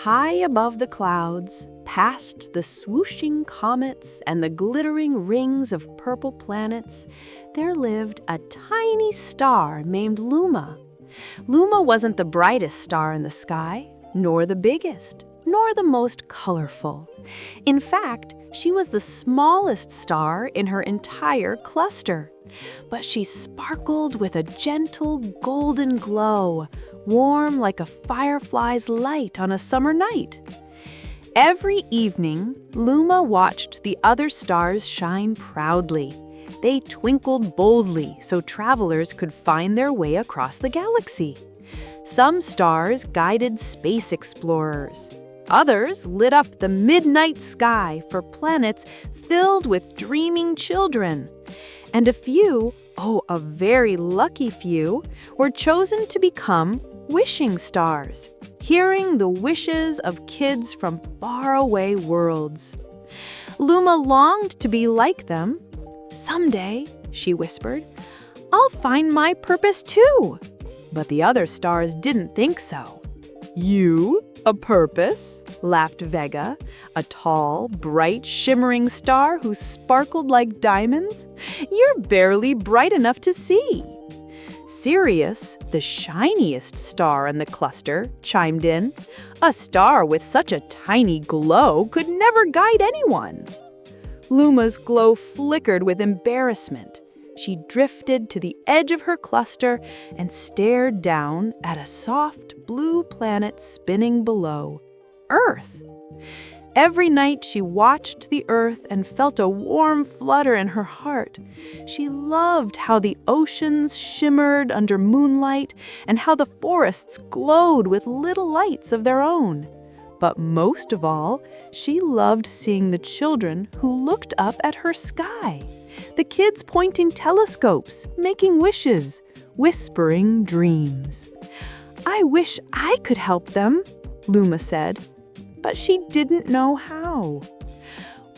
High above the clouds, past the swooshing comets and the glittering rings of purple planets, there lived a tiny star named Luma. Luma wasn't the brightest star in the sky, nor the biggest, nor the most colorful. In fact, she was the smallest star in her entire cluster. But she sparkled with a gentle golden glow, warm like a firefly's light on a summer night. Every evening, Luma watched the other stars shine proudly. They twinkled boldly so travelers could find their way across the galaxy. Some stars guided space explorers. Others lit up the midnight sky for planets filled with dreaming children. And a few, a very lucky few, were chosen to become wishing stars, hearing the wishes of kids from faraway worlds. Luma longed to be like them. "Someday," she whispered, "I'll find my purpose too." But the other stars didn't think so. "You? A purpose?" laughed Vega, a tall, bright, shimmering star who sparkled like diamonds. "You're barely bright enough to see." Sirius, the shiniest star in the cluster, chimed in. "A star with such a tiny glow could never guide anyone." Luma's glow flickered with embarrassment. She drifted to the edge of her cluster and stared down at a soft blue planet spinning below, Earth. Every night she watched the Earth and felt a warm flutter in her heart. She loved how the oceans shimmered under moonlight and how the forests glowed with little lights of their own. But most of all, she loved seeing the children who looked up at her sky. The kids pointing telescopes, making wishes, whispering dreams. "I wish I could help them," Luma said, but she didn't know how.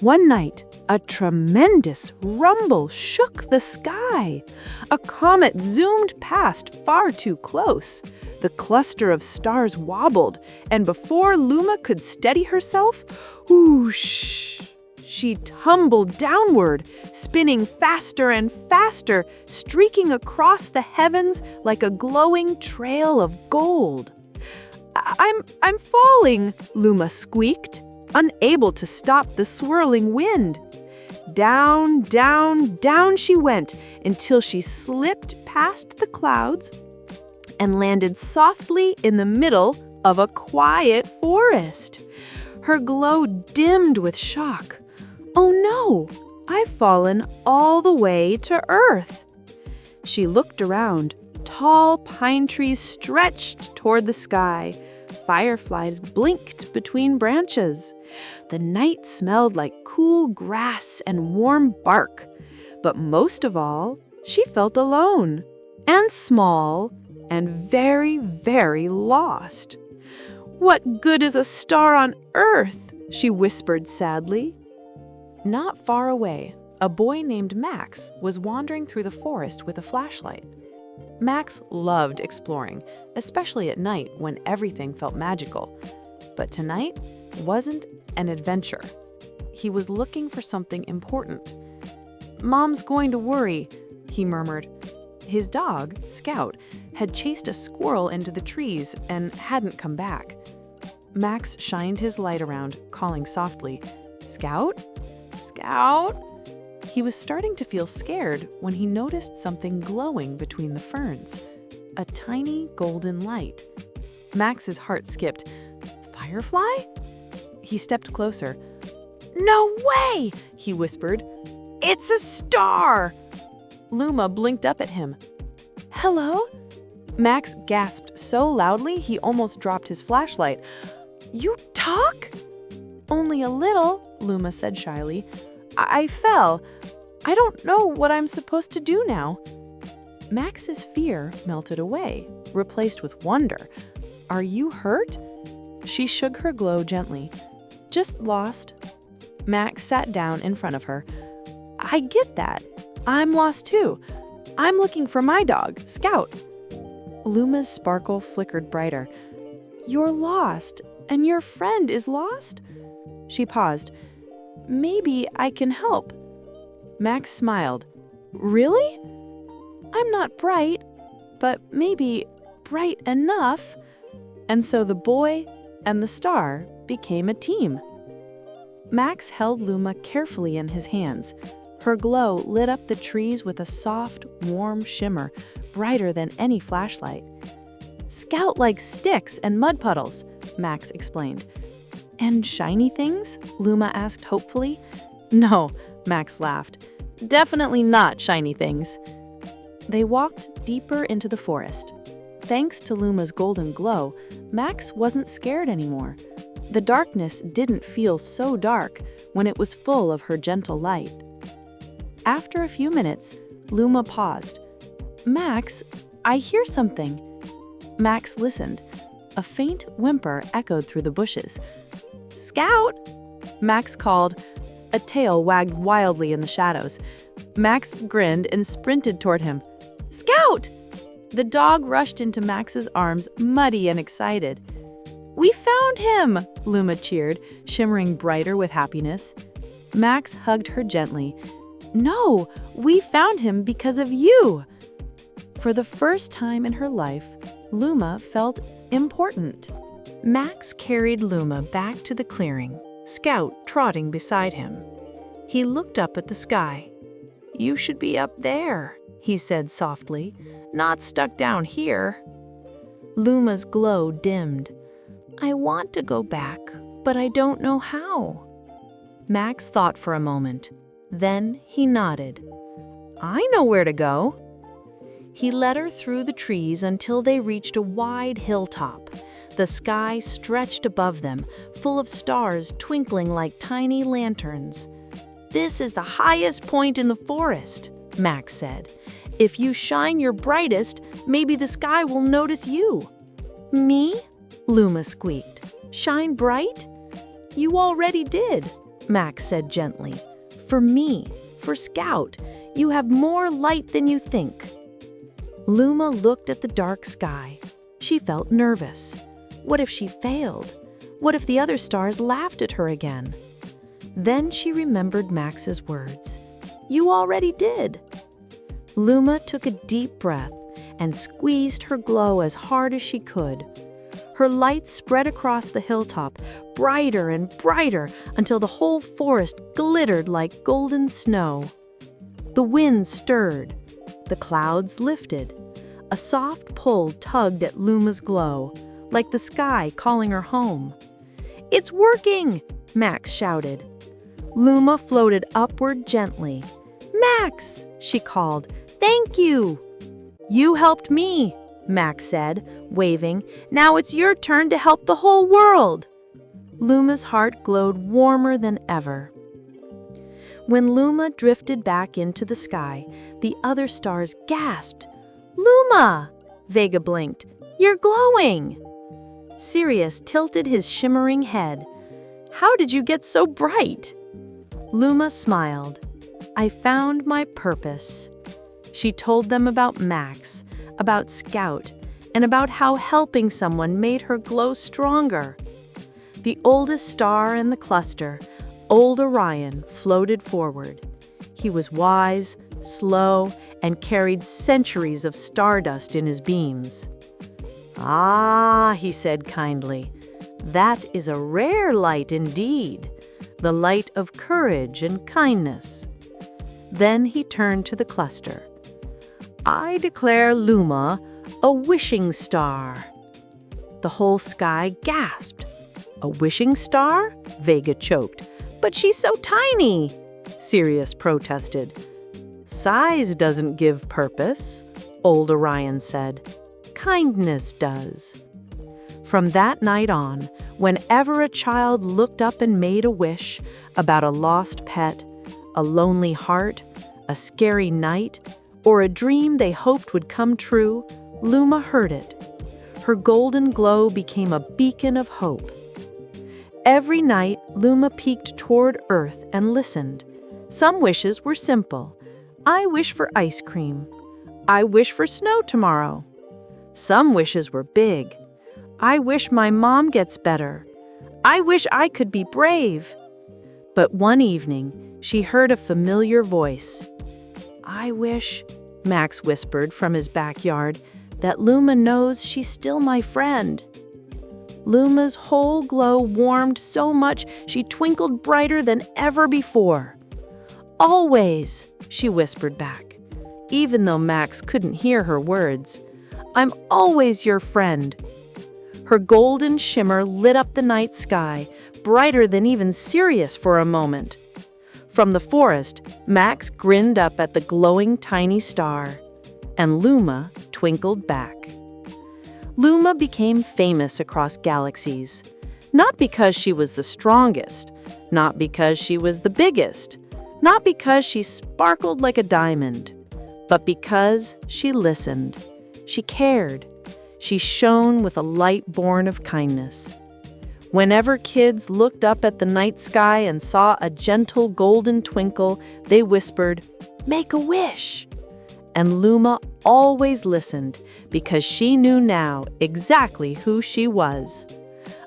One night, a tremendous rumble shook the sky. A comet zoomed past far too close. The cluster of stars wobbled, and before Luma could steady herself, whoosh! She tumbled downward, spinning faster and faster, streaking across the heavens like a glowing trail of gold. I'm falling," Luma squeaked, unable to stop the swirling wind. Down, down, down she went until she slipped past the clouds and landed softly in the middle of a quiet forest. Her glow dimmed with shock. "Oh no, I've fallen all the way to Earth." She looked around. Tall pine trees stretched toward the sky. Fireflies blinked between branches. The night smelled like cool grass and warm bark. But most of all, she felt alone and small and very, very lost. "What good is a star on Earth?" she whispered sadly. Not far away, a boy named Max was wandering through the forest with a flashlight. Max loved exploring, especially at night when everything felt magical. But tonight wasn't an adventure. He was looking for something important. "Mom's going to worry," he murmured. His dog, Scout, had chased a squirrel into the trees and hadn't come back. Max shined his light around, calling softly, "Scout? Scout?" He was starting to feel scared when he noticed something glowing between the ferns. A tiny golden light. Max's heart skipped. "Firefly?" He stepped closer. "No way!" he whispered. "It's a star!" Luma blinked up at him. "Hello?" Max gasped so loudly he almost dropped his flashlight. "You talk?" "Only a little," Luma said shyly. I fell. I don't know what I'm supposed to do now." Max's fear melted away, replaced with wonder. "Are you hurt?" She shook her glow gently. "Just lost." Max sat down in front of her. "I get that. I'm lost too. I'm looking for my dog, Scout." Luma's sparkle flickered brighter. "You're lost, And your friend is lost? She paused. Maybe I can help. Max smiled. Really? I'm not bright, but maybe bright enough. And so the boy and the star became a team. Max held Luma carefully in his hands. Her glow lit up the trees with a soft, warm shimmer, brighter than any flashlight. Scout likes sticks and mud puddles, Max explained. And shiny things? Luma asked hopefully. No, Max laughed. Definitely not shiny things. They walked deeper into the forest. Thanks to Luma's golden glow, Max wasn't scared anymore. The darkness didn't feel so dark when it was full of her gentle light. After a few minutes, Luma paused. Max, I hear something. Max listened. A faint whimper echoed through the bushes. Scout! Max called. A tail wagged wildly in the shadows. Max grinned and sprinted toward him. Scout! The dog rushed into Max's arms, muddy and excited. We found him! Luma cheered, shimmering brighter with happiness. Max hugged her gently. No, we found him because of you! For the first time in her life, Luma felt important. Max carried Luma back to the clearing, Scout trotting beside him. He looked up at the sky. You should be up there, he said softly, not stuck down here. Luma's glow dimmed. I want to go back, but I don't know how. Max thought for a moment. Then he nodded. I know where to go. He led her through the trees until they reached a wide hilltop. The sky stretched above them, full of stars twinkling like tiny lanterns. This is the highest point in the forest, Max said. If you shine your brightest, maybe the sky will notice you. Me? Luma squeaked. Shine bright? You already did, Max said gently. For me, for Scout, you have more light than you think. Luma looked at the dark sky. She felt nervous. What if she failed? What if the other stars laughed at her again? Then she remembered Max's words. You already did. Luma took a deep breath and squeezed her glow as hard as she could. Her light spread across the hilltop, brighter and brighter, until the whole forest glittered like golden snow. The wind stirred. The clouds lifted. A soft pull tugged at Luma's glow, like the sky calling her home. It's working! Max shouted. Luma floated upward gently. Max! She called. Thank you! You helped me, Max said, waving. Now it's your turn to help the whole world. Luma's heart glowed warmer than ever. When Luma drifted back into the sky, the other stars gasped. Luma! Vega blinked. You're glowing! Sirius tilted his shimmering head. How did you get so bright? Luma smiled. I found my purpose. She told them about Max, about Scout, and about how helping someone made her glow stronger. The oldest star in the cluster, Old Orion, floated forward. He was wise, slow, and carried centuries of stardust in his beams. Ah, he said kindly, that is a rare light indeed, the light of courage and kindness. Then he turned to the cluster. I declare Luma a wishing star. The whole sky gasped. A wishing star? Vega choked. But she's so tiny, Sirius protested. Size doesn't give purpose, Old Orion said. Kindness does. From that night on, whenever a child looked up and made a wish about a lost pet, a lonely heart, a scary night, or a dream they hoped would come true, Luma heard it. Her golden glow became a beacon of hope. Every night, Luma peeked toward Earth and listened. Some wishes were simple. I wish for ice cream. I wish for snow tomorrow. Some wishes were big. I wish my mom gets better. I wish I could be brave." But one evening, she heard a familiar voice. "I wish," Max whispered from his backyard, "that Luma knows she's still my friend." Luma's whole glow warmed so much she twinkled brighter than ever before. "Always," she whispered back, even though Max couldn't hear her words. "I'm always your friend." Her golden shimmer lit up the night sky, brighter than even Sirius for a moment. From the forest, Max grinned up at the glowing tiny star, and Luma twinkled back. Luma became famous across galaxies, not because she was the strongest, not because she was the biggest, not because she sparkled like a diamond, but because she listened, she cared, she shone with a light born of kindness. Whenever kids looked up at the night sky and saw a gentle golden twinkle, they whispered, "Make a wish." And Luma always listened because she knew now exactly who she was.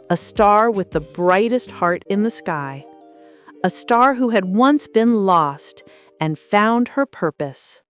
A star with the brightest heart in the sky. A star who had once been lost and found her purpose.